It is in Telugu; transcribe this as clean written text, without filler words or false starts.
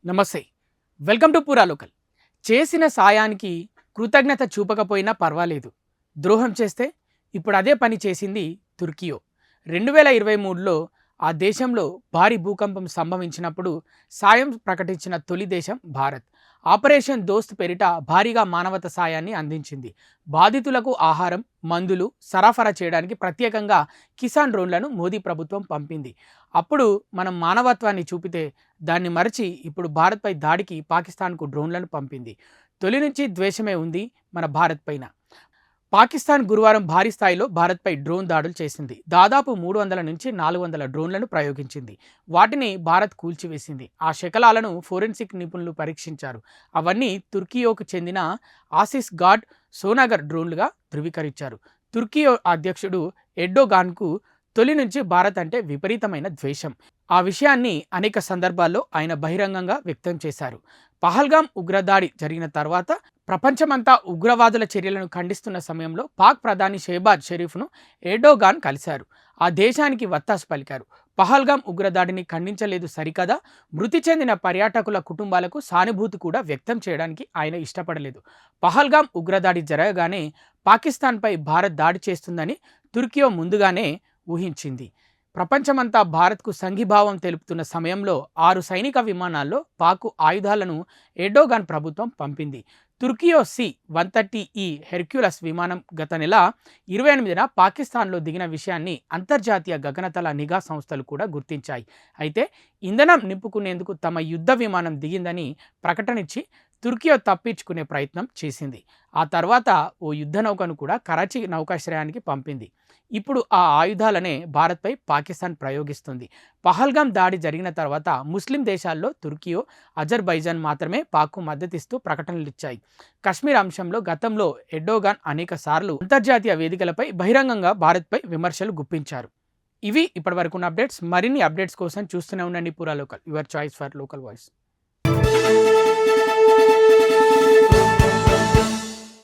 నమస్తే. వెల్కమ్ టు పూరా లోకల్. చేసిన సాయానికి కృతజ్ఞత చూపకపోయినా పర్వాలేదు. ద్రోహం చేస్తే ఇప్పుడు అదే పని చేసింది తుర్కియో. 2023లో ఆ దేశంలో భారీ భూకంపం సంభవించినప్పుడు సాయం ప్రకటించిన తొలి దేశం భారత్. ఆపరేషన్ దోస్త్ పేరిట భారీగా మానవతా సాయాన్ని అందించింది. బాధితులకు ఆహారం, మందులు సరఫరా చేయడానికి ప్రత్యేకంగా కిసాన్ డ్రోన్లను మోదీ ప్రభుత్వం పంపింది. అప్పుడు మనం మానవత్వాన్ని చూపితే దాన్ని మరచి ఇప్పుడు భారత్పై దాడికి పాకిస్తాన్కు డ్రోన్లను పంపింది. తొలి నుంచి ద్వేషమే ఉంది మన భారత్ పైన. పాకిస్తాన్ గురువారం భారీ స్థాయిలో భారత్పై డ్రోన్ దాడులు చేసింది. దాదాపు 300 నుంచి 400 డ్రోన్లను ప్రయోగించింది. వాటిని భారత్ కూల్చివేసింది. ఆ శకలాలను ఫోరెన్సిక్ నిపుణులు పరీక్షించారు. అవన్నీ తుర్కియోకు చెందిన ఆసిస్ గాడ్ సోనాగర్ డ్రోన్లుగా ధృవీకరించారు. తుర్కియో అధ్యక్షుడు ఎర్డోగాన్కు తొలి నుంచి భారత్ అంటే విపరీతమైన ద్వేషం. ఆ విషయాన్ని అనేక సందర్భాల్లో ఆయన బహిరంగంగా వ్యక్తం చేశారు. పహల్గామ్ ఉగ్రదాడి జరిగిన తర్వాత ప్రపంచమంతా ఉగ్రవాదుల చర్యలను ఖండిస్తున్న సమయంలో పాక్ ప్రధాని షెహబాజ్ షరీఫ్ను ఎర్డోగాన్ కలిశారు. ఆ దేశానికి వత్తాసు పలికారు. పహల్గామ్ ఉగ్రదాడిని ఖండించలేదు సరికదా, మృతి చెందిన పర్యాటకుల కుటుంబాలకు సానుభూతి కూడా వ్యక్తం చేయడానికి ఆయన ఇష్టపడలేదు. పహల్గామ్ ఉగ్రదాడి జరగగానే పాకిస్తాన్పై భారత్ దాడి చేస్తుందని తుర్కియో ముందుగానే ఊహించింది. ప్రపంచమంతా భారత్కు సంఘీభావం తెలుపుతున్న సమయంలో 6 సైనిక విమానాల్లో పాకు ఆయుధాలను ఎర్డోగాన్ ప్రభుత్వం పంపింది. తుర్కియో C-130E హెర్క్యులస్ విమానం గత నెల 28న పాకిస్తాన్లో దిగిన విషయాన్ని అంతర్జాతీయ గగనతల నిఘా సంస్థలు కూడా గుర్తించాయి. అయితే ఇంధనం నింపుకునేందుకు తమ యుద్ధ విమానం దిగిందని ప్రకటనిచ్చి తుర్కియో తప్పించుకునే ప్రయత్నం చేసింది. ఆ తర్వాత ఓ యుద్ధ నౌకను కూడా కరాచీ నౌకాశ్రయానికి పంపింది. ఇప్పుడు ఆ ఆయుధాలనే భారత్పై పాకిస్తాన్ ప్రయోగిస్తుంది. పహల్గామ్ దాడి జరిగిన తర్వాత ముస్లిం దేశాల్లో తుర్కియో, అజర్బైజాన్ మాత్రమే పాక్కు మద్దతిస్తూ ప్రకటనలిచ్చాయి. కశ్మీర్ అంశంలో గతంలో ఎర్డోగాన్ అనేక సార్లు అంతర్జాతీయ వేదికలపై బహిరంగంగా భారత్పై విమర్శలు గుప్పించారు. ఇవి ఇప్పటివరకున్న అప్డేట్స్. మరిన్ని అప్డేట్స్ కోసం చూస్తూనే ఉండండి పూరా local, your choice for local voice.